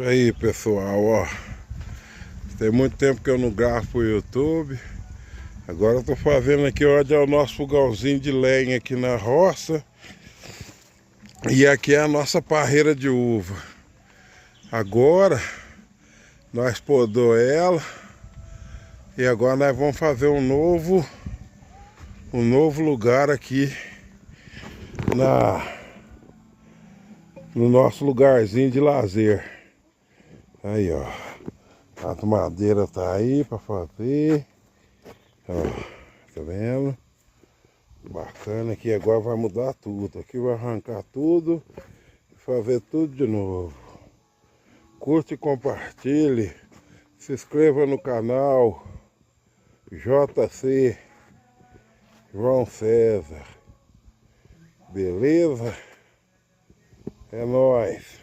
Aí pessoal, ó, tem muito tempo que eu não gravo pro YouTube. Agora eu tô fazendo aqui onde é o nosso fogãozinho de lenha aqui na roça. E aqui é a nossa parreira de uva. Agora nós podou ela. E agora nós vamos fazer um novo lugar aqui no nosso lugarzinho de lazer. Aí, ó, as madeiras tá aí pra fazer. Ó, tá vendo? Bacana aqui, agora vai mudar tudo. Aqui vai arrancar tudo e fazer tudo de novo. Curte e compartilhe. Se inscreva no canal JC João César. Beleza? É nóis.